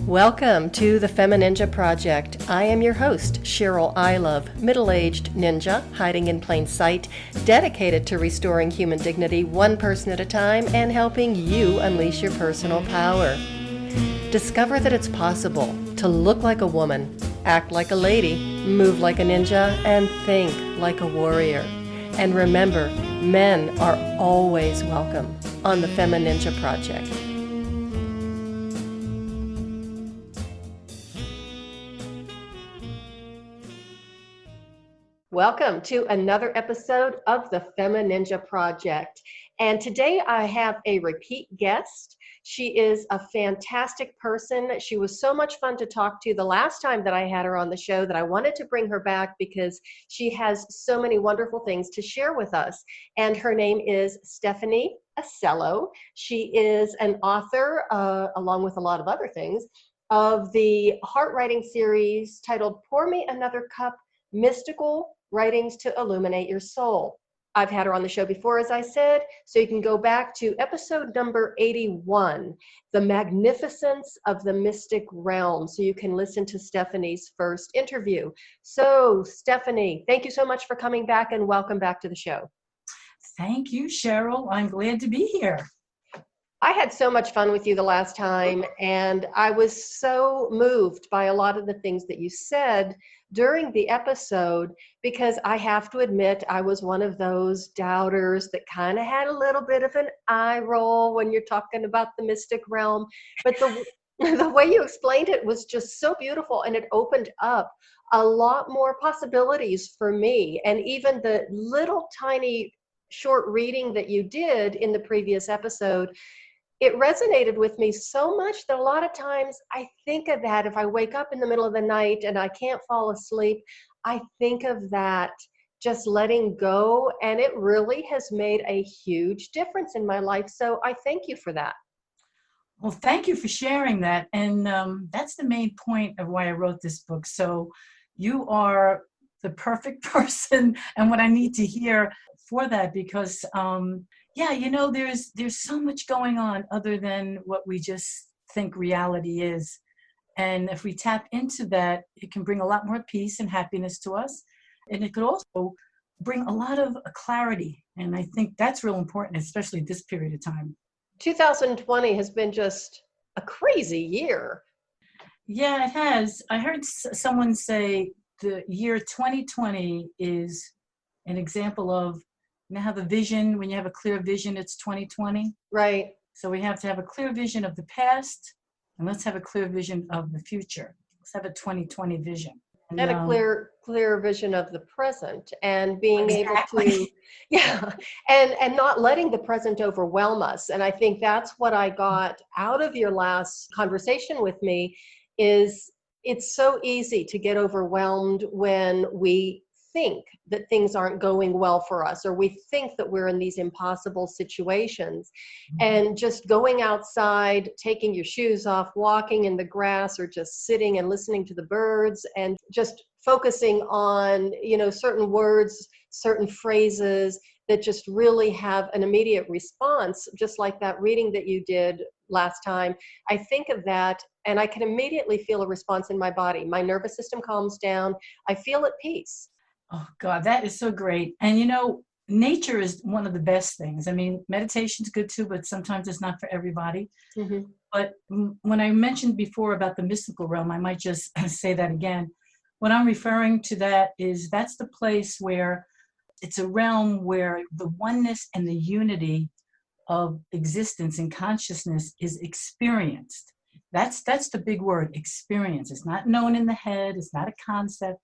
Welcome to the FemiNinja Project. I am your host, Cheryl Ilove, middle-aged ninja hiding in plain sight, dedicated to restoring human dignity one person at a time and helping you unleash your personal power. Discover that it's possible to look like a woman, act like a lady, move like a ninja, and think like a warrior. And remember, men are always welcome on the FemiNinja Project. Welcome to another episode of the FemiNinja Project. And today I have a repeat guest. She is a fantastic person. She was so much fun to talk to the last time that I had her on the show that I wanted to bring her back because she has so many wonderful things to share with us. And her name is Stephanie Acello. She is an author, along with a lot of other things, of the heart writing series titled Pour Me Another Cup, Mystical Writings to Illuminate Your Soul. I've had her on the show before, as I said, so you can go back to episode number 81, The Magnificence of the Mystic Realm, so you can listen to Stephanie's first interview. So, Stephanie, thank you so much for coming back and welcome back to the show. Thank you, Cheryl. I'm glad to be here. I had so much fun with you the last time, and I was so moved by a lot of the things that you said during the episode, because I have to admit I was one of those doubters that kind of had a little bit of an eye roll when you're talking about the mystic realm. But the way you explained it was just so beautiful, and it opened up a lot more possibilities for me. And even the little tiny short reading that you did in the previous episode, it resonated with me so much that a lot of times I think of that if I wake up in the middle of the night and I can't fall asleep, I think of that just letting go, and it really has made a huge difference in my life. So I thank you for that. Well, thank you for sharing that. And that's the main point of why I wrote this book. So you are the perfect person and what I need to hear for that, because there's so much going on other than what we just think reality is. And if we tap into that, it can bring a lot more peace and happiness to us. And it could also bring a lot of clarity. And I think that's real important, especially this period of time. 2020 has been just a crazy year. Yeah, it has. I heard someone say the year 2020 is an example of, you know how the vision, when you have a clear vision, it's 2020? Right. So we have to have a clear vision of the past, and let's have a clear vision of the future. Let's have a 2020 vision. And a clear vision of the present, and being able to, and not letting the present overwhelm us. And I think that's what I got out of your last conversation with me, is it's so easy to get overwhelmed when we think that things aren't going well for us, or we think that we're in these impossible situations. And just going outside, taking your shoes off, walking in the grass, or just sitting and listening to the birds, and just focusing on, certain words, certain phrases that just really have an immediate response, just like that reading that you did last time. I think of that and I can immediately feel a response in my body. My nervous system calms down. I feel at peace. Oh, God, that is so great. And, nature is one of the best things. I mean, meditation's good too, but sometimes it's not for everybody. Mm-hmm. But when I mentioned before about the mystical realm, I might just say that again. What I'm referring to that is that's the place where it's a realm where the oneness and the unity of existence and consciousness is experienced. That's the big word, experience. It's not known in the head. It's not a concept.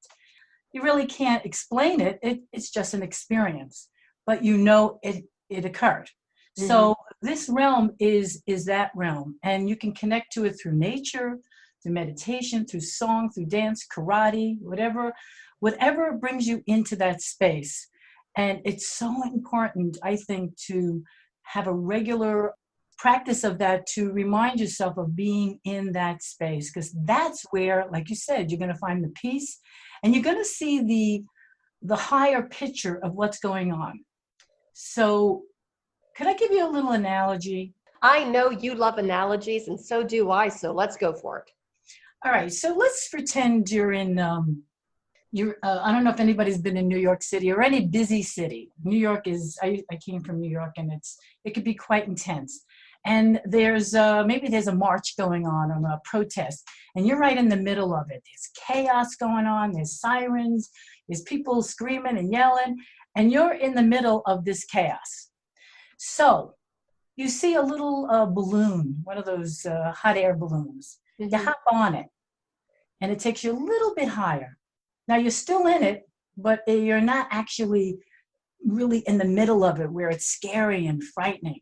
You really can't explain it. It's just an experience, but it occurred. Mm-hmm. So this realm is that realm, and you can connect to it through nature, through meditation, through song, through dance, karate, whatever brings you into that space. And it's so important, I think, to have a regular practice of that, to remind yourself of being in that space, because that's where, like you said, you're going to find the peace. And you're going to see the higher picture of what's going on. So could I give you a little analogy? I know you love analogies, and so do I, so let's go for it. All right, so let's pretend you're in I don't know if anybody's been in New York City or any busy city. New York is, I came from New York, and it could be quite intense. And there's maybe there's a march going on or a protest, and you're right in the middle of it. There's chaos going on, there's sirens, there's people screaming and yelling, and you're in the middle of this chaos. So you see a little balloon, one of those hot air balloons. Mm-hmm. You hop on it, and it takes you a little bit higher. Now you're still in it, but you're not actually really in the middle of it where it's scary and frightening.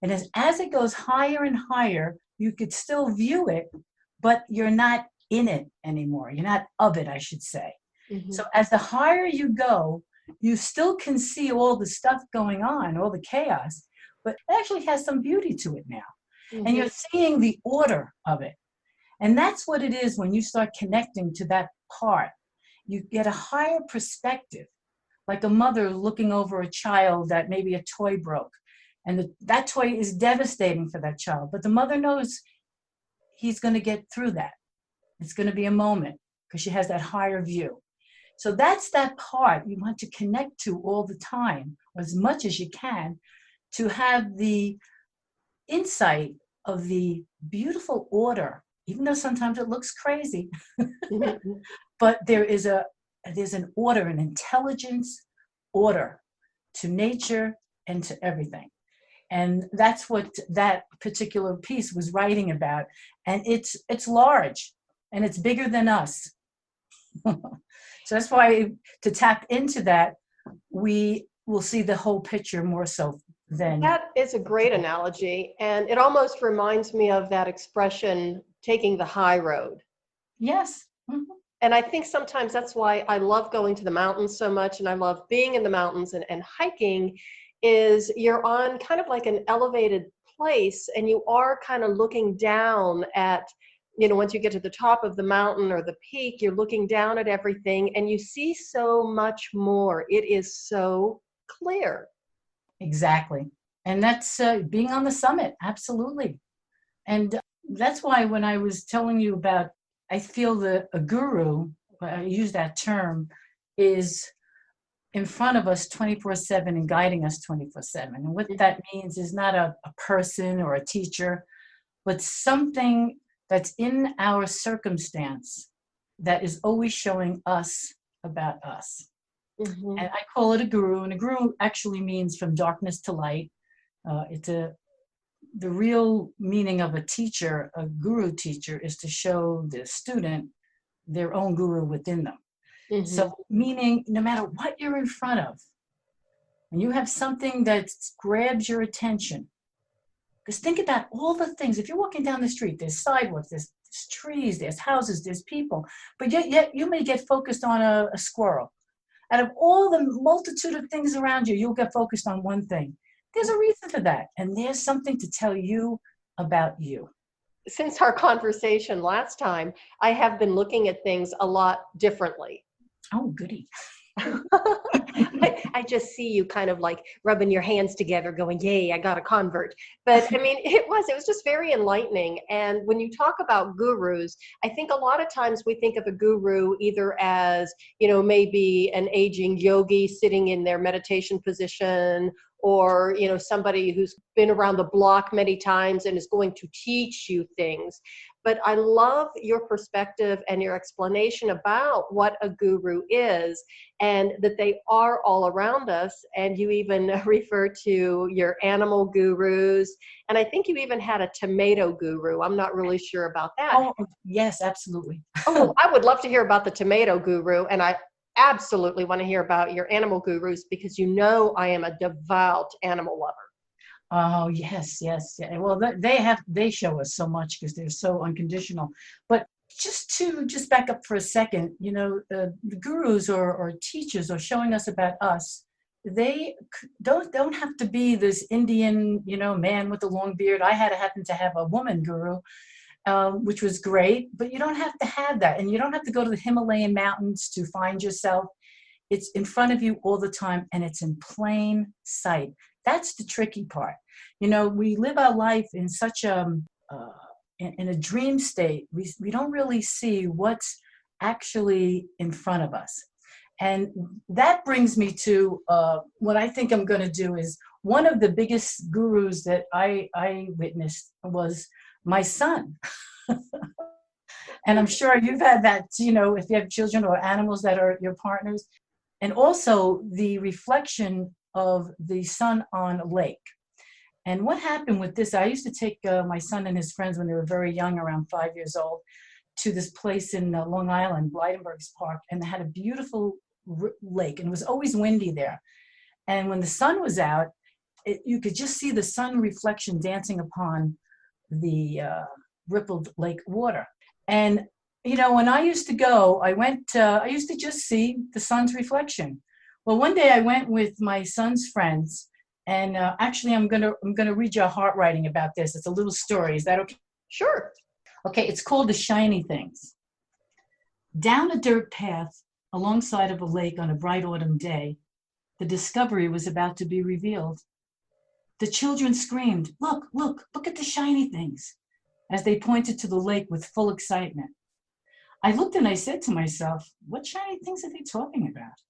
And as it goes higher and higher, you could still view it, but you're not in it anymore. You're not of it, I should say. Mm-hmm. So as the higher you go, you still can see all the stuff going on, all the chaos, but it actually has some beauty to it now. Mm-hmm. And you're seeing the order of it. And that's what it is when you start connecting to that part. You get a higher perspective, like a mother looking over a child that maybe a toy broke. And that toy is devastating for that child. But the mother knows he's going to get through that. It's going to be a moment because she has that higher view. So that's that part you want to connect to all the time, or as much as you can, to have the insight of the beautiful order, even though sometimes it looks crazy. But there's an order, an intelligence order to nature and to everything. And that's what that particular piece was writing about. And it's large, and it's bigger than us. So that's why to tap into that, we will see the whole picture more so than. That is a great analogy. And it almost reminds me of that expression, taking the high road. Yes. Mm-hmm. And I think sometimes that's why I love going to the mountains so much, and I love being in the mountains and hiking, is you're on kind of like an elevated place, and you are kind of looking down at, once you get to the top of the mountain or the peak, you're looking down at everything and you see so much more. It is so clear. Exactly. And that's being on the summit. Absolutely. And that's why when I was telling you about, I feel that a guru, I use that term, is in front of us 24/7 and guiding us 24/7. And what that means is not a person or a teacher, but something that's in our circumstance that is always showing us about us. Mm-hmm. And I call it a guru. And a guru actually means from darkness to light. The real meaning of a teacher, a guru teacher, is to show the student their own guru within them. Mm-hmm. So meaning no matter what you're in front of, when you have something that grabs your attention, because think about all the things. If you're walking down the street, there's sidewalks, there's trees, there's houses, there's people, but yet you may get focused on a squirrel. Out of all the multitude of things around you, you'll get focused on one thing. There's a reason for that. And there's something to tell you about you. Since our conversation last time, I have been looking at things a lot differently. Oh, goody. I just see you kind of like rubbing your hands together going, yay, I got a convert. But I mean, it was just very enlightening. And when you talk about gurus, I think a lot of times we think of a guru either as, maybe an aging yogi sitting in their meditation position, or, somebody who's been around the block many times and is going to teach you things. But I love your perspective and your explanation about what a guru is, and that they are all around us. And you even refer to your animal gurus. And I think you even had a tomato guru. I'm not really sure about that. Oh, yes, absolutely. Oh, I would love to hear about the tomato guru. And I absolutely want to hear about your animal gurus, because I am a devout animal lover. Oh, yes. Well, they show us so much because they're so unconditional. But just back up for a second, the gurus or teachers are showing us about us. They don't have to be this Indian, man with a long beard. I happen to have a woman guru, which was great, but you don't have to have that. And you don't have to go to the Himalayan mountains to find yourself. It's in front of you all the time, and it's in plain sight. That's the tricky part. We live our life in such a in a dream state, we don't really see what's actually in front of us. And that brings me to what I think I'm going to do is one of the biggest gurus that I witnessed was my son. And I'm sure you've had that, if you have children or animals that are your partners. And also the reflection of the sun on a lake. And what happened with this, I used to take my son and his friends when they were very young, around 5 years old, to this place in Long Island, Blydenburg's Park, and they had a beautiful lake, and it was always windy there. And when the sun was out, you could just see the sun reflection dancing upon the rippled lake water. And, when I used to go, I used to just see the sun's reflection. Well, one day I went with my son's friends, and actually I'm gonna read you a heart writing about this. It's a little story. Is that okay? Sure. Okay, it's called The Shiny Things. Down a dirt path alongside of a lake on a bright autumn day, the discovery was about to be revealed. The children screamed, "Look, look, look at the shiny things," as they pointed to the lake with full excitement. I looked and I said to myself, what shiny things are they talking about?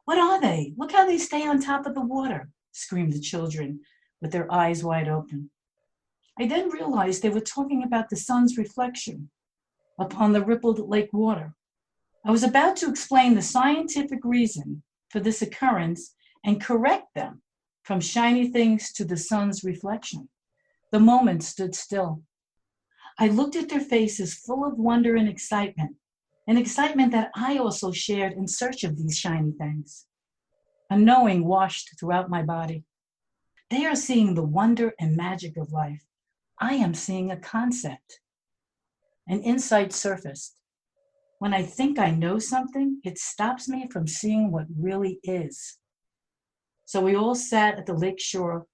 "What are they? Look how they stay on top of the water," screamed the children with their eyes wide open. I then realized they were talking about the sun's reflection upon the rippled lake water. I was about to explain the scientific reason for this occurrence and correct them from shiny things to the sun's reflection. The moment stood still. I looked at their faces full of wonder and excitement, an excitement that I also shared in search of these shiny things. A knowing washed throughout my body. They are seeing the wonder and magic of life. I am seeing a concept. An insight surfaced. When I think I know something, it stops me from seeing what really is. So we all sat at the lake shore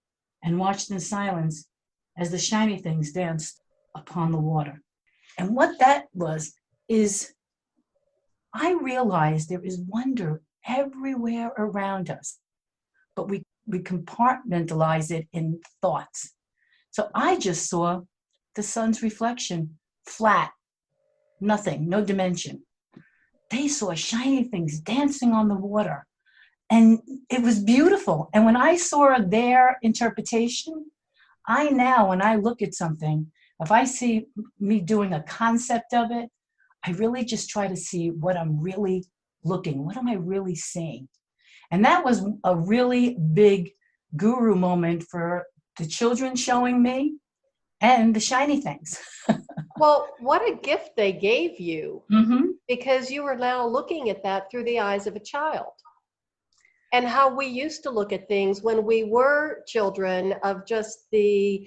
and watched in silence as the shiny things danced upon the water. And what that was is I realized there is wonder everywhere around us, but we compartmentalize it in thoughts. So I just saw the sun's reflection, flat, nothing, no dimension. They saw shiny things dancing on the water, and it was beautiful. And when I saw their interpretation, when I look at something, if I see me doing a concept of it, I really just try to see what I'm really what am I really seeing? And that was a really big guru moment for the children showing me and the shiny things. Well, what a gift they gave you, because you are now looking at that through the eyes of a child. And how we used to look at things when we were children, of just the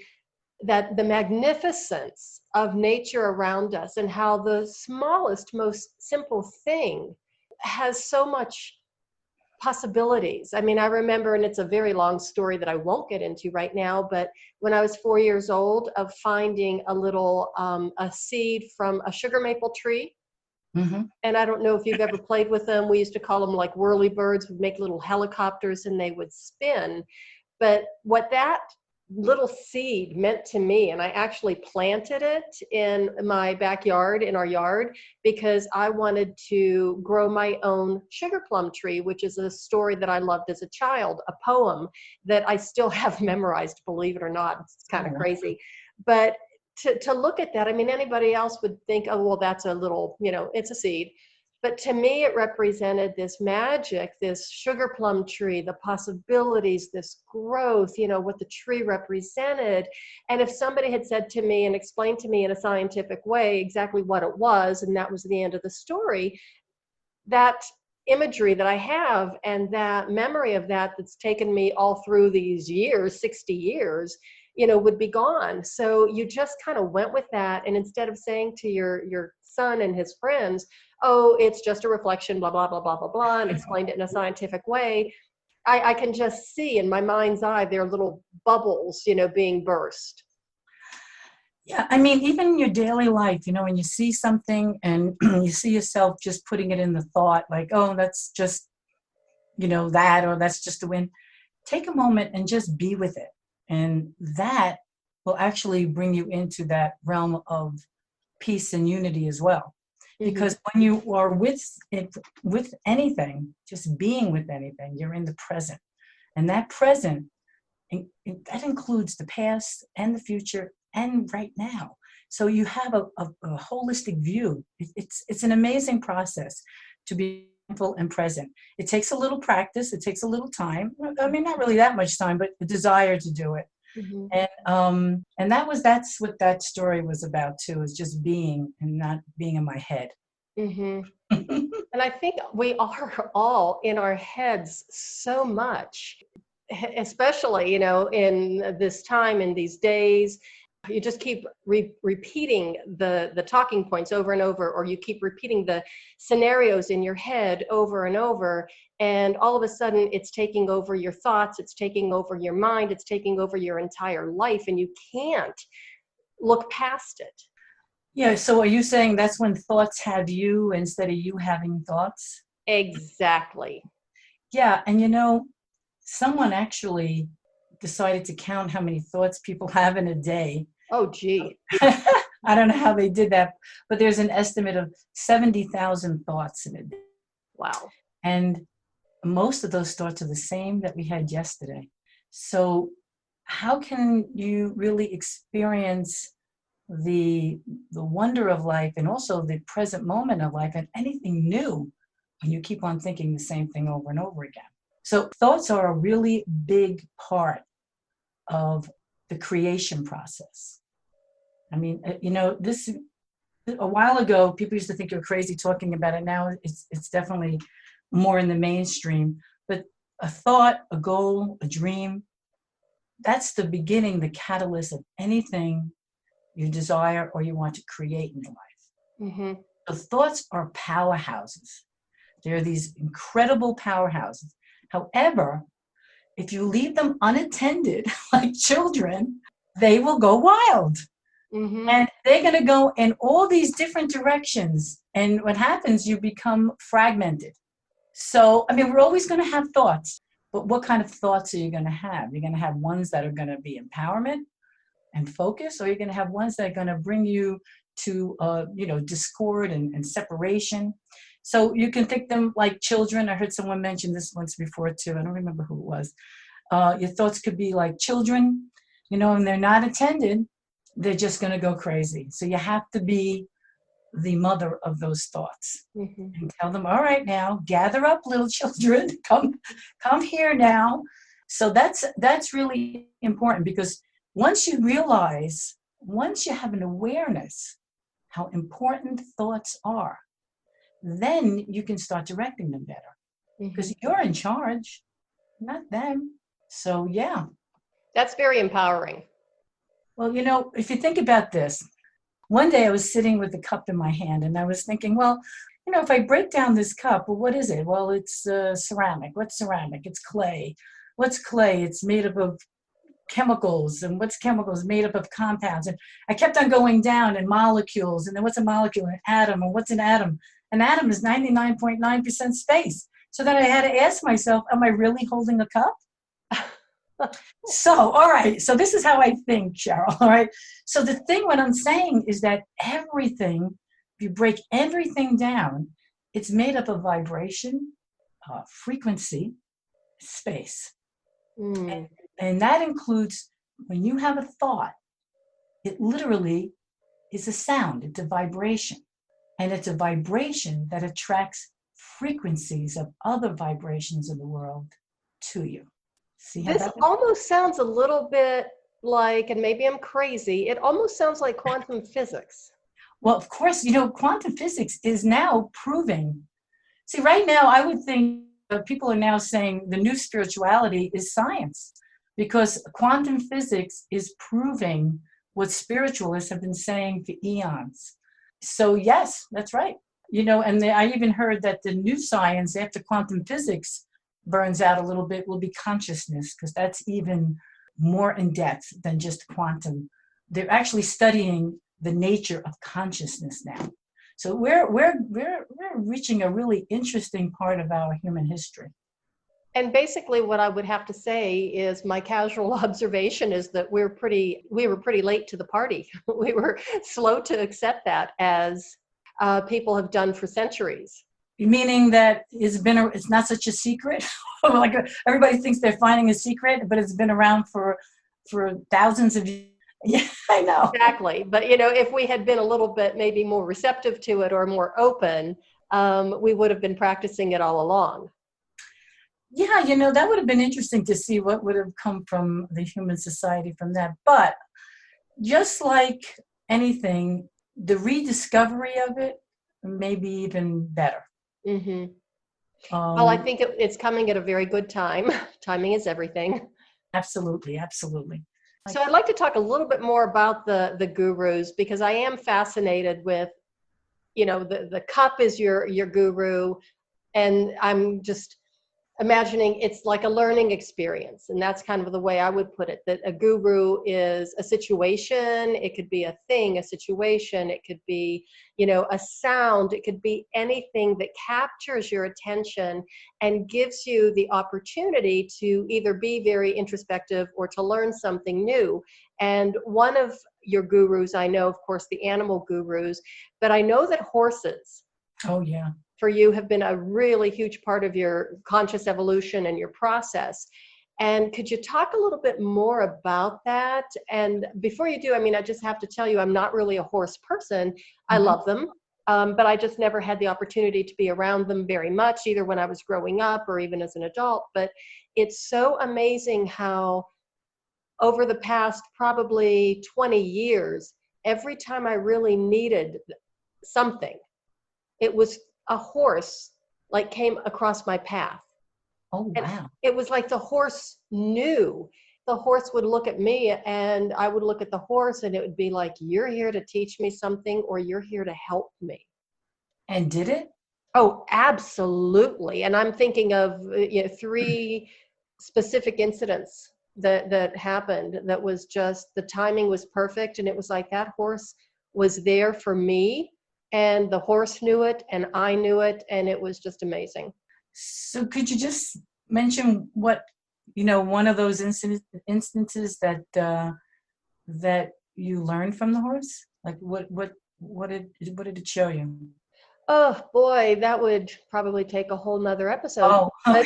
magnificence of nature around us, and how the smallest, most simple thing has so much possibilities. I mean, I remember, and it's a very long story that I won't get into right now, but when I was 4 years old, of finding a little a seed from a sugar maple tree. And I don't know if you've ever played with them. We used to call them like whirly birds. We'd make little helicopters and they would spin. But what that little seed meant to me, and I actually planted it in my backyard, in our yard, because I wanted to grow my own sugar plum tree, which is a story that I loved as a child, a poem that I still have memorized, believe it or not. It's kind of crazy. But to look at that, I mean, anybody else would think, oh, well, that's a little, it's a seed. But to me, it represented this magic, this sugar plum tree, the possibilities, this growth, what the tree represented. And if somebody had said to me and explained to me in a scientific way exactly what it was, and that was the end of the story, that imagery that I have and that memory of that's taken me all through these years, 60 years, would be gone. So you just kind of went with that. And instead of saying to your son and his friends, oh, it's just a reflection, blah, blah, blah, blah, blah, blah, and explained it in a scientific way, I can just see in my mind's eye their little bubbles, being burst. Yeah, I mean, even in your daily life, when you see something and you see yourself just putting it in the thought, like, oh, that's just, that, or that's just the wind. Take a moment and just be with it. And that will actually bring you into that realm of peace and unity as well. Because when you are with anything, just being with anything, you're in the present. And that present, that includes the past and the future and right now. So you have a holistic view. It's an amazing process to be mindful and present. It takes a little practice. It takes a little time. I mean, not really that much time, but the desire to do it. And that's what that story was about too, is just being and not being in my head. And I think we are all in our heads so much, especially, in this time, in these days. You just keep repeating the talking points over and over, or you keep repeating the scenarios in your head over and over, and all of a sudden it's taking over your thoughts, it's taking over your mind, it's taking over your entire life, and you can't look past it. Yeah, so are you saying that's when thoughts have you instead of you having thoughts? Exactly. Yeah, and someone actually decided to count how many thoughts people have in a day. Oh, gee. I don't know how they did that, but there's an estimate of 70,000 thoughts in a day. Wow. And most of those thoughts are the same that we had yesterday. So how can you really experience the wonder of life and also the present moment of life and anything new when you keep on thinking the same thing over and over again? So thoughts are a really big part of the creation process. I mean, this a while ago, people used to think you're crazy talking about it. Now it's definitely more in the mainstream. But a thought, a goal, a dream, that's the beginning, the catalyst of anything you desire or you want to create in your life. The thoughts are powerhouses. They're these incredible powerhouses. However, if you leave them unattended, like children, they will go wild. And they're going to go in all these different directions. And what happens, you become fragmented. So, I mean, we're always going to have thoughts. But what kind of thoughts are you going to have? You're going to have ones that are going to be empowerment and focus, or you're going to have ones that are going to bring you to, discord and separation. So you can think them like children. I heard someone mention this once before too. I don't remember who it was. Your thoughts could be like children, and they're not attended. They're just going to go crazy. So you have to be the mother of those thoughts and tell them, all right, now gather up, little children, come here now. So that's really important, because once you have an awareness how important thoughts are, then you can start directing them better, because you're in charge, not them. So yeah. That's very empowering. Well, if you think about this, one day I was sitting with a cup in my hand and I was thinking, well, if I break down this cup, well, what is it? Well, it's ceramic. What's ceramic? It's clay. What's clay? It's made up of chemicals. And what's chemicals? Made up of compounds. And I kept on going down in molecules. And then what's a molecule? An atom. And what's an atom? An atom is 99.9% space. So then I had to ask myself, am I really holding a cup? So, all right. So this is how I think, Cheryl. All right. So what I'm saying is that everything, if you break everything down, it's made up of vibration, frequency, space. And that includes when you have a thought, it literally is a sound. It's a vibration. And it's a vibration that attracts frequencies of other vibrations of the world to you. See how this almost sounds a little bit like, and maybe I'm crazy, it almost sounds like quantum physics. Well, of course, quantum physics is now proving. See, right now, I would think people are now saying the new spirituality is science, because quantum physics is proving what spiritualists have been saying for eons. So yes, that's right. And I even heard that the new science after quantum physics burns out a little bit will be consciousness, because that's even more in depth than just quantum. They're actually studying the nature of consciousness now. So we're reaching a really interesting part of our human history. And basically what I would have to say is my casual observation is that we were pretty late to the party. We were slow to accept that, as people have done for centuries. Meaning that it's not such a secret. Like everybody thinks they're finding a secret, but it's been around for thousands of years. Yeah, I know. Exactly. But, if we had been a little bit maybe more receptive to it or more open, we would have been practicing it all along. Yeah, that would have been interesting to see what would have come from the human society from that. But just like anything, the rediscovery of it may be even better. Mm-hmm. Well, I think it's coming at a very good time. Timing is everything. Absolutely, absolutely. So I'd like to talk a little bit more about the gurus, because I am fascinated with, the cup is your guru, and I'm just imagining it's like a learning experience. And that's kind of the way I would put it, that a guru is a situation. It could be a thing, a situation. It could be, a sound. It could be anything that captures your attention and gives you the opportunity to either be very introspective or to learn something new. And one of your gurus, I know, of course, the animal gurus, but I know that horses, oh yeah, for you, have been a really huge part of your conscious evolution and your process. And could you talk a little bit more about that? And before you do, I just have to tell you, I'm not really a horse person. I love them, but I just never had the opportunity to be around them very much, either when I was growing up or even as an adult. But it's so amazing how over the past probably 20 years, every time I really needed something, it was a horse came across my path. oh And wow. it was like the horse knew. The horse would look at me and I would look at the horse, and it would be like, you're here to teach me something, or you're here to help me. And did it? Oh, absolutely. And I'm thinking of 3 specific incidents that happened, that was just, the timing was perfect, and it was like that horse was there for me, and the horse knew it and I knew it, and it was just amazing. So could you just mention what, one of those instances that you learned from the horse? Like what did it show you? Oh boy, that would probably take a whole nother episode. Oh,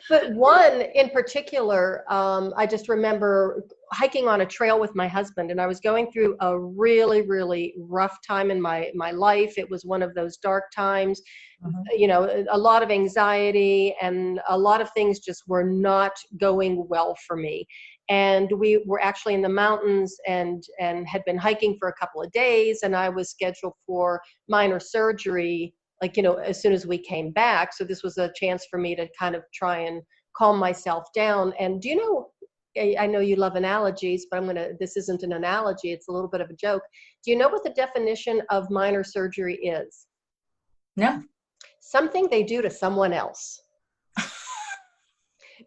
But one in particular, I just remember hiking on a trail with my husband, and I was going through a really, really rough time in my life. It was one of those dark times, a lot of anxiety, and a lot of things just were not going well for me. And we were actually in the mountains and had been hiking for a couple of days, and I was scheduled for minor surgery, as soon as we came back. So this was a chance for me to kind of try and calm myself down. And do you know, I know you love analogies, but this isn't an analogy, it's a little bit of a joke. Do you know what the definition of minor surgery is? no. Something they do to someone else.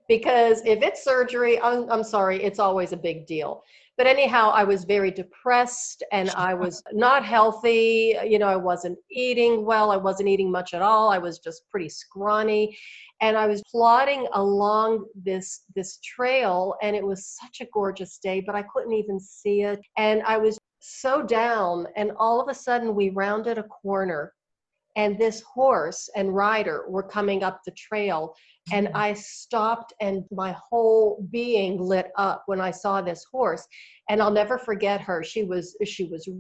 Because if it's surgery, I'm sorry, it's always a big deal. But anyhow, I was very depressed, and I was not healthy. I wasn't eating well. I wasn't eating much at all. I was just pretty scrawny. And I was plodding along this trail, and it was such a gorgeous day, but I couldn't even see it. And I was so down, and all of a sudden we rounded a corner, and this horse and rider were coming up the trail. And I stopped, and my whole being lit up when I saw this horse. And I'll never forget her. She was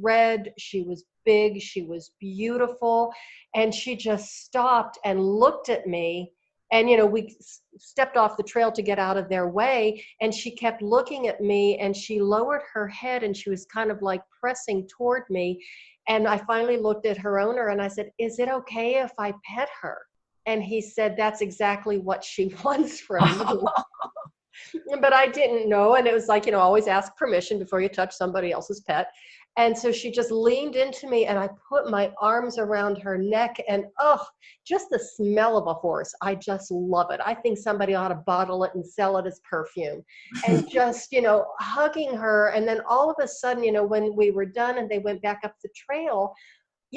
red, she was big, she was beautiful. And she just stopped and looked at me. And, we stepped off the trail to get out of their way. And she kept looking at me, and she lowered her head, and she was kind of like pressing toward me. And I finally looked at her owner, and I said, "Is it okay if I pet her?" And he said, "That's exactly what she wants from you." But I didn't know. And it was like, always ask permission before you touch somebody else's pet. And so she just leaned into me, and I put my arms around her neck, and just the smell of a horse. I just love it. I think somebody ought to bottle it and sell it as perfume. And just, hugging her. And then all of a sudden, when we were done and they went back up the trail,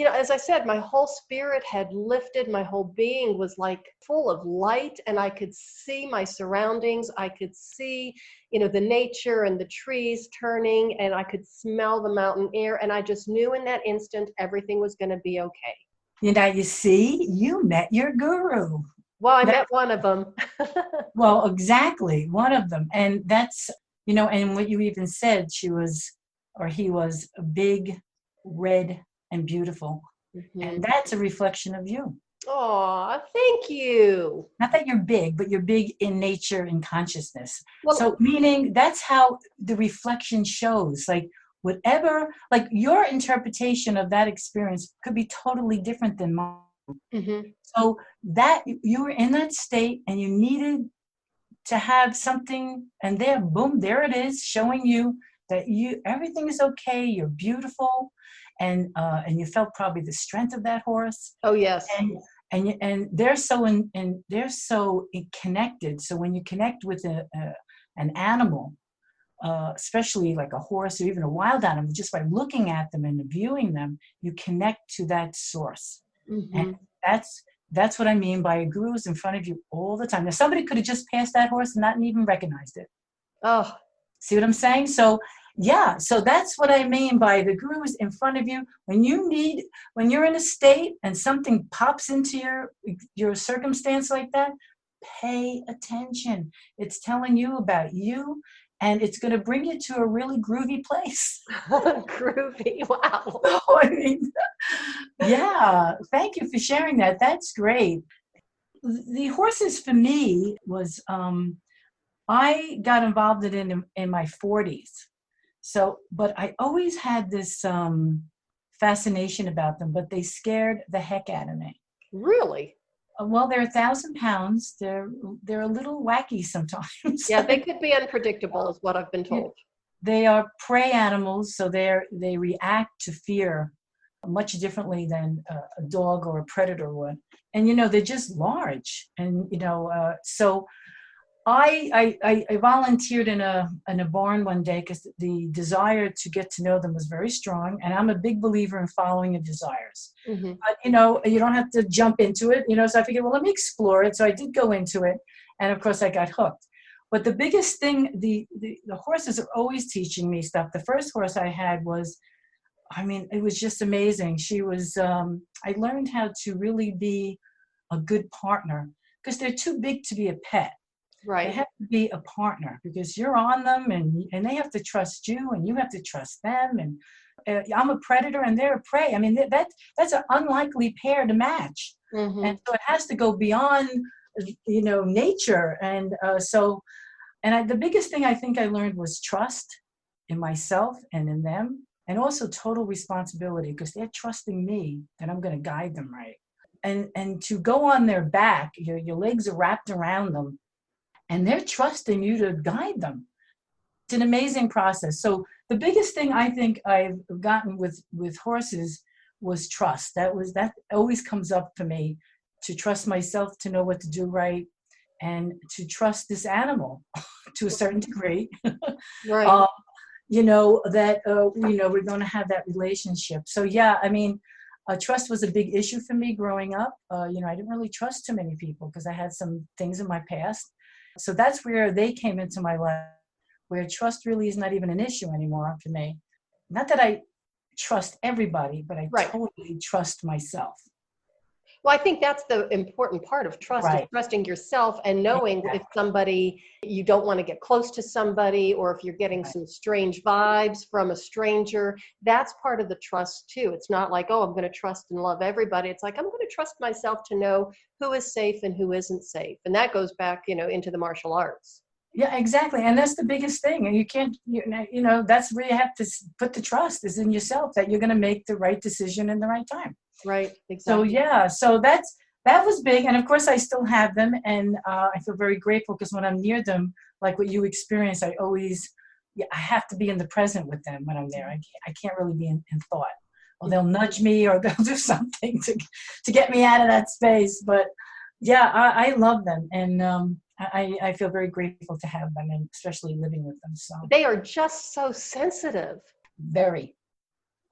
as I said, my whole spirit had lifted. My whole being was like full of light, and I could see my surroundings. I could see, the nature and the trees turning, and I could smell the mountain air. And I just knew in that instant everything was going to be okay. You see, you met your guru. Well, I met one of them. Well, exactly, one of them. And that's, and what you even said, he was big, red, and beautiful. Mm-hmm. And that's a reflection of you. Oh, thank you. Not that you're big, but you're big in nature and consciousness. Well, so meaning that's how the reflection shows. Like whatever, like your interpretation of that experience could be totally different than mine. Mm-hmm. So that you were in that state and you needed to have something, and there, boom, there it is, showing you that everything is okay, you're beautiful, and you felt probably the strength of that horse. Oh yes. And they're so connected. So when you connect with an animal, especially like a horse or even a wild animal, just by looking at them and viewing them, you connect to that source. Mm-hmm. And that's what I mean by a guru is in front of you all the time. Now somebody could have just passed that horse and not even recognized it. Oh, see what I'm saying? So yeah, so that's what I mean by the guru is in front of you when you're in a state and something pops into your circumstance like that. Pay attention. It's telling you about you, and it's going to bring you to a really groovy place. Groovy, wow. So, I mean, yeah, thank you for sharing that. That's great. The horses for me was, I got involved in my 40s. So, but I always had this fascination about them, but they scared the heck out of me. Really? Well, they're 1,000 pounds. They're a little wacky sometimes. Yeah, they could be unpredictable, is what I've been told. They are prey animals, so they react to fear much differently than a dog or a predator would. And they're just large, and so. I volunteered in a barn one day because the desire to get to know them was very strong, and I'm a big believer in following your desires. Mm-hmm. But you don't have to jump into it. So I figured, well, let me explore it. So I did go into it, and of course I got hooked. But the biggest thing, the horses are always teaching me stuff. The first horse I had was, it was just amazing. She was. I learned how to really be a good partner because they're too big to be a pet. Right. They have to be a partner because you're on them and they have to trust you and you have to trust them. And I'm a predator and they're a prey. That's an unlikely pair to match. Mm-hmm. And so it has to go beyond, nature. And the biggest thing I think I learned was trust in myself and in them, and also total responsibility because they're trusting me that I'm going to guide them right. And to go on their back, your legs are wrapped around them, and they're trusting you to guide them. It's an amazing process. So the biggest thing I think I've gotten with horses was trust. That always comes up for me, to trust myself to know what to do right, and to trust this animal to a certain degree. Right. We're going to have that relationship. So yeah, trust was a big issue for me growing up. I didn't really trust too many people because I had some things in my past. So that's where they came into my life, where trust really is not even an issue anymore for me. Not that I trust everybody, but I totally trust myself. Well, I think that's the important part of trust, is trusting yourself and knowing if you don't want to get close to somebody, or if you're getting some strange vibes from a stranger. That's part of the trust too. It's not like, oh, I'm going to trust and love everybody. It's like, I'm going to trust myself to know who is safe and who isn't safe. And that goes back, into the martial arts. Yeah, exactly. And that's the biggest thing. And you can't, that's where you have to put the trust, is in yourself, that you're going to make the right decision in the right time. Right. Exactly. So yeah, so that was big. And of course I still have them, and I feel very grateful because when I'm near them, like what you experience, I have to be in the present with them when I'm there. I can't really be in thought. Or they'll nudge me, or they'll do something to get me out of that space. But yeah, I love them, and I feel very grateful to have them, and especially living with them. So they are just so sensitive. Very.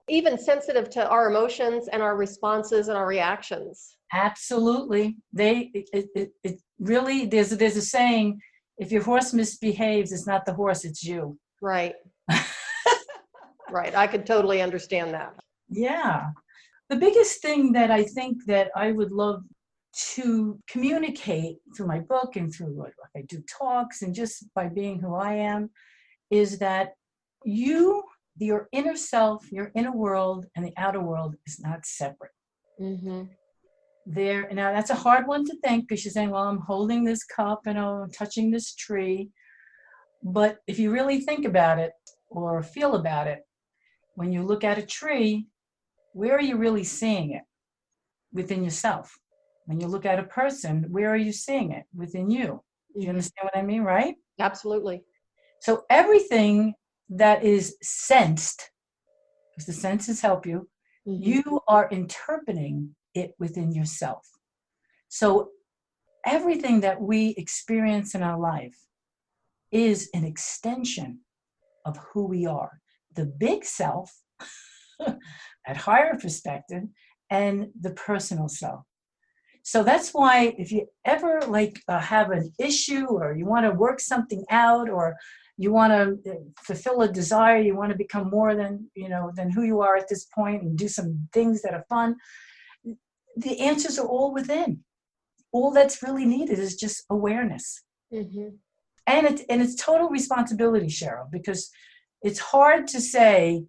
even sensitive to our emotions and our responses and our reactions. Absolutely. It really, there's a saying, if your horse misbehaves, it's not the horse, it's you. Right. Right. I could totally understand that. Yeah. The biggest thing that I think that I would love to communicate through my book and through what I do talks and just by being who I am is that your inner self, your inner world, and the outer world is not separate. Mm-hmm. Now that's a hard one to think because you're saying, well, I'm holding this cup and I'm touching this tree. But if you really think about it or feel about it, when you look at a tree, where are you really seeing it? Within yourself. When you look at a person, where are you seeing it? Within you. Do you understand what I mean, right? Absolutely. So everything that is sensed, because the senses help you, you are interpreting it within yourself. So everything that we experience in our life is an extension of who we are. The big self, at higher perspective, and the personal self. So that's why if you ever have an issue or you want to work something out or you want to fulfill a desire, you want to become more than who you are at this point and do some things that are fun, the answers are all within. All that's really needed is just awareness. Mm-hmm. And it's total responsibility, Cheryl, because it's hard to say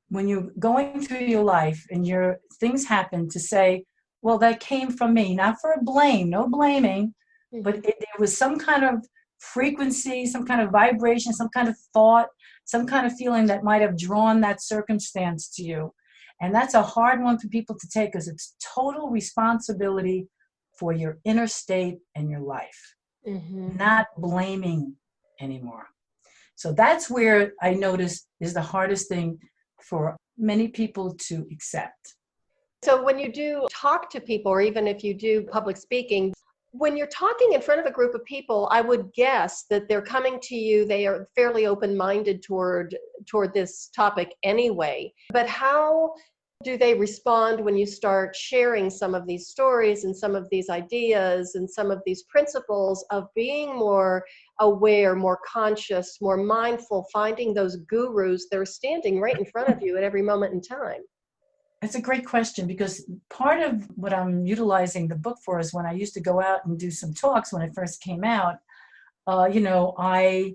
when you're going through your life and things happen to say, well, that came from me, not for blame, no blaming, but there was some kind of frequency, some kind of vibration, some kind of thought, some kind of feeling that might have drawn that circumstance to you. And that's a hard one for people to take because it's total responsibility for your inner state and your life, not blaming anymore. So that's where I notice is the hardest thing for many people to accept. So when you do talk to people, or even if you do public speaking, when you're talking in front of a group of people, I would guess that they're coming to you, they are fairly open-minded toward this topic anyway. But how do they respond when you start sharing some of these stories and some of these ideas and some of these principles of being more aware, more conscious, more mindful, finding those gurus that are standing right in front of you at every moment in time? That's a great question because part of what I'm utilizing the book for is when I used to go out and do some talks when it first came out, I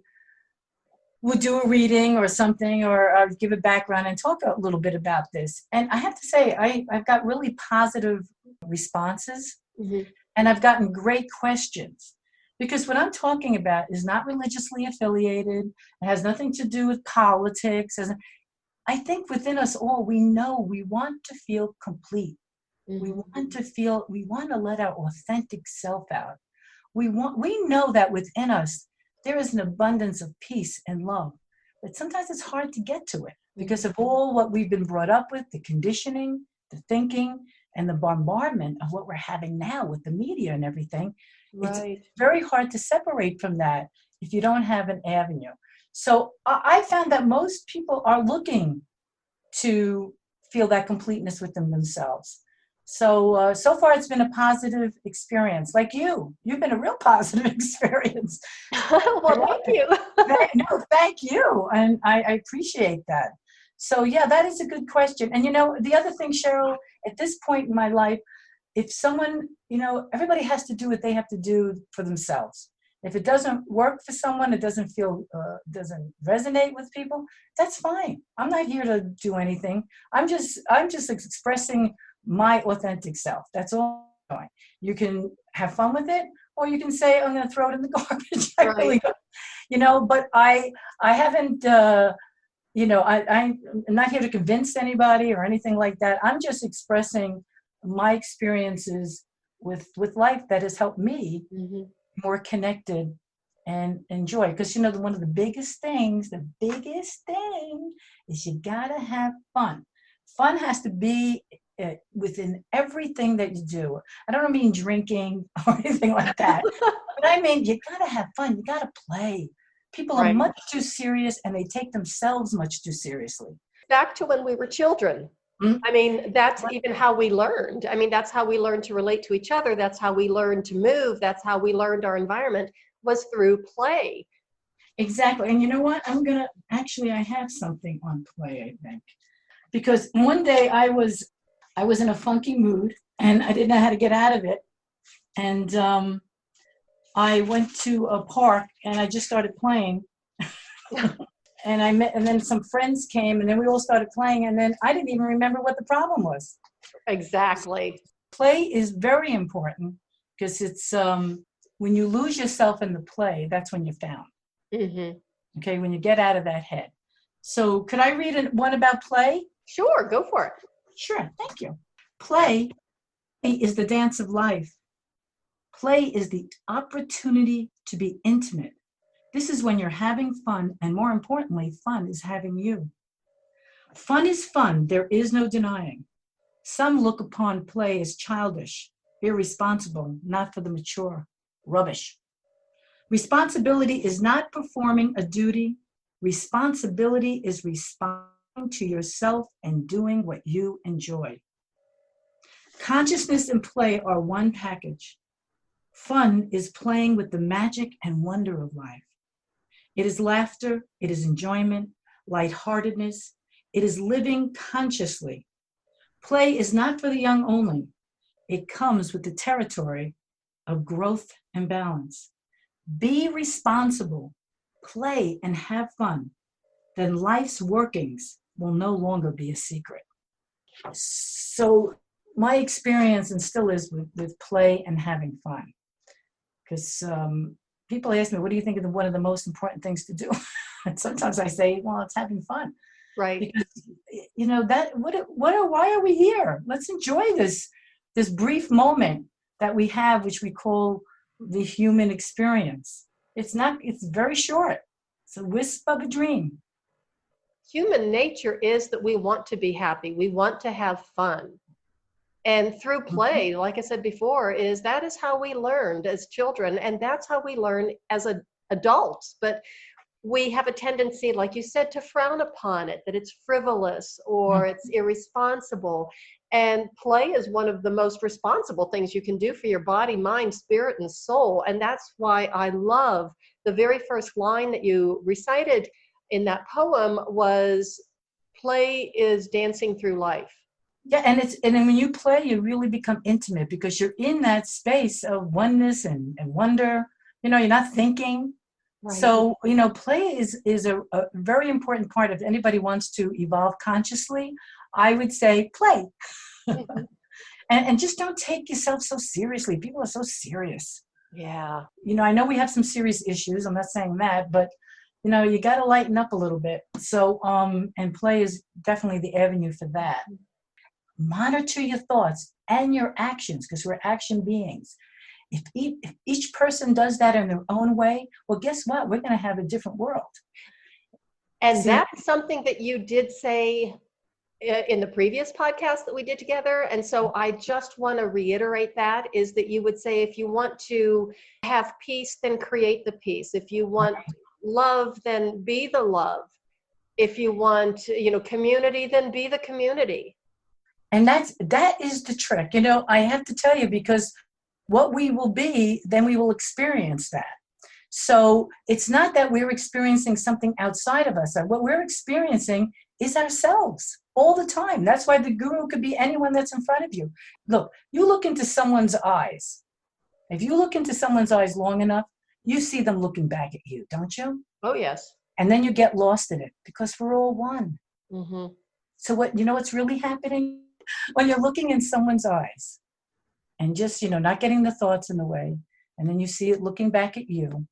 would do a reading or something, or I'd give a background and talk a little bit about this. And I have to say, I've got really positive responses and I've gotten great questions because what I'm talking about is not religiously affiliated. It has nothing to do with politics. I think within us all, we know we want to feel complete. We want to let our authentic self out. We know that within us, there is an abundance of peace and love, but sometimes it's hard to get to it because of all what we've been brought up with, the conditioning, the thinking, and the bombardment of what we're having now with the media and everything. Right. It's very hard to separate from that if you don't have an avenue. So I found that most people are looking to feel that completeness within themselves. So far it's been a positive experience. Like you've been a real positive experience. Well, thank you. Thank you. And I appreciate that. So yeah, that is a good question. And the other thing, Cheryl, at this point in my life, if someone, everybody has to do what they have to do for themselves. If it doesn't work for someone, it doesn't resonate with people, that's fine. I'm not here to do anything. I'm just expressing my authentic self. That's all I'm doing. You can have fun with it, or you can say, I'm going to throw it in the garbage. But I haven't, I'm not here to convince anybody or anything like that. I'm just expressing my experiences with life that has helped me more connected and enjoy. Because one of the biggest thing is you gotta have fun. Fun has to be within everything that you do. I don't mean drinking or anything like that, but I mean you gotta have fun. You gotta play. People are much too serious, and they take themselves much too seriously. back to when we were children. I mean, that's even how we learned. I mean, that's how we learned to relate to each other. That's how we learned to move. That's how we learned our environment, was through play. Exactly. And you know what? I have something on play, I think. Because one day I was in a funky mood and I didn't know how to get out of it. And I went to a park and I just started playing. And then some friends came and then we all started playing and then I didn't even remember what the problem was. Exactly. Play is very important because it's when you lose yourself in the play, that's when you're found. Mm-hmm. Okay, when you get out of that head. So could I read one about play? Sure, go for it. Sure, thank you. Play is the dance of life. Play is the opportunity to be intimate. This is when you're having fun, and more importantly, fun is having you. Fun is fun, there is no denying. Some look upon play as childish, irresponsible, not for the mature. Rubbish. Responsibility is not performing a duty. Responsibility is responding to yourself and doing what you enjoy. Consciousness and play are one package. Fun is playing with the magic and wonder of life. It is laughter, it is enjoyment, lightheartedness. It is living consciously. Play is not for the young only. It comes with the territory of growth and balance. Be responsible, play and have fun. Then life's workings will no longer be a secret. So my experience, and still is, with play and having fun. Because people ask me, what do you think is one of the most important things to do? And sometimes I say, well, it's having fun. Right. Because, you know, why are we here? Let's enjoy this brief moment that we have, which we call the human experience. It's very short. It's a wisp of a dream. Human nature is that we want to be happy. We want to have fun. And through play, like I said before, that is how we learned as children, and that's how we learn as adults. But we have a tendency, like you said, to frown upon it, that it's frivolous or it's irresponsible. And play is one of the most responsible things you can do for your body, mind, spirit, and soul. And that's why I love the very first line that you recited in that poem was, play is dancing through life. Yeah, and then when you play, you really become intimate because you're in that space of oneness and wonder. You know, you're not thinking. Right. So, you know, play is a very important part. If anybody wants to evolve consciously, I would say play. Mm-hmm. and just don't take yourself so seriously. People are so serious. Yeah. You know, I know we have some serious issues. I'm not saying that, but, you know, you got to lighten up a little bit. So, and play is definitely the avenue for that. Monitor your thoughts and your actions because we're action beings. If each person does that in their own way, well, guess what? We're going to have a different world. And that's something that you did say in the previous podcast that we did together. And so I just want to reiterate that, is that you would say, if you want to have peace, then create the peace. If you want love, then be the love. If you want, you know, community, then be the community. And that is the trick. You know, I have to tell you, because what we will be, then we will experience that. So it's not that we're experiencing something outside of us. What we're experiencing is ourselves all the time. That's why the guru could be anyone that's in front of you. Look, you look into someone's eyes. If you look into someone's eyes long enough, you see them looking back at you, don't you? Oh, yes. And then you get lost in it because we're all one. Mm-hmm. So what's really happening when you're looking in someone's eyes and just, you know, not getting the thoughts in the way, and then you see it looking back at you,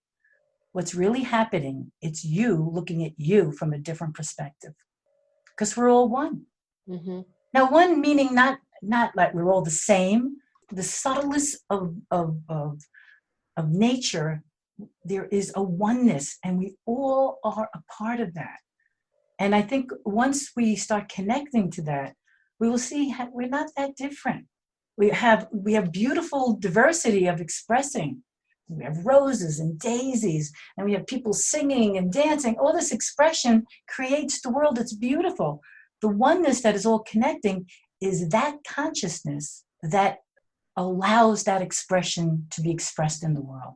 what's really happening, it's you looking at you from a different perspective because we're all one. Mm-hmm. Now, one meaning not like we're all the same. The subtlest of nature, there is a oneness, and we all are a part of that. And I think once we start connecting to that, we will see we're not that different. We have beautiful diversity of expressing. We have roses and daisies, and we have people singing and dancing. All this expression creates the world that's beautiful. the oneness that is all connecting is that consciousness that allows that expression to be expressed in the world.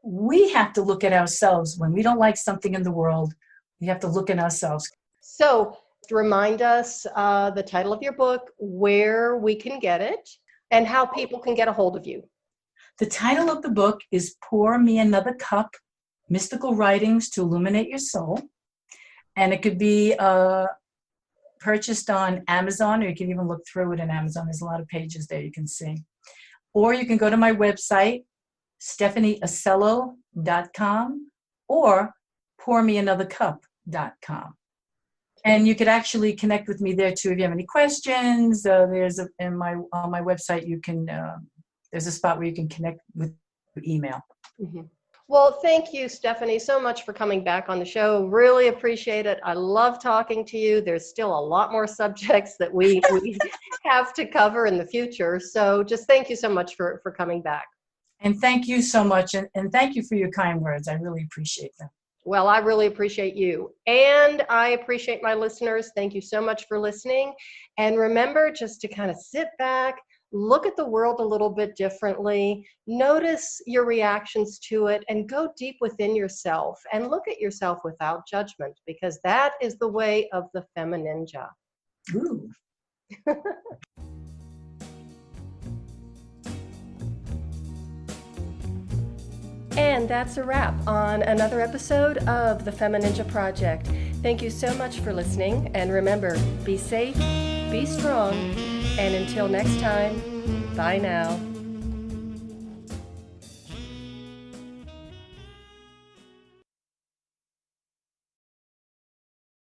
We have to look at ourselves when we don't like something in the world. We have to look at ourselves. So remind us the title of your book, where we can get it, and how people can get a hold of you. The title of the book is Pour Me Another Cup, Mystical Writings to Illuminate Your Soul. And it could be purchased on Amazon, or you can even look through it in Amazon. There's a lot of pages there you can see. Or you can go to my website, stephanieacello.com, or pourmeanothercup.com. And you could actually connect with me there too if you have any questions. On my website, you can there's a spot where you can connect with email. Mm-hmm. Well, thank you, Stephanie, so much for coming back on the show. Really appreciate it. I love talking to you. There's still a lot more subjects that we have to cover in the future. So just thank you so much for coming back. And thank you so much. And thank you for your kind words. I really appreciate them. Well, I really appreciate you. And I appreciate my listeners. Thank you so much for listening. And remember just to kind of sit back, look at the world a little bit differently, notice your reactions to it, and go deep within yourself and look at yourself without judgment, because that is the way of the FemiNinja. Ooh. And that's a wrap on another episode of the FemiNinja Project. Thank you so much for listening. And remember, be safe, be strong, and until next time, bye now.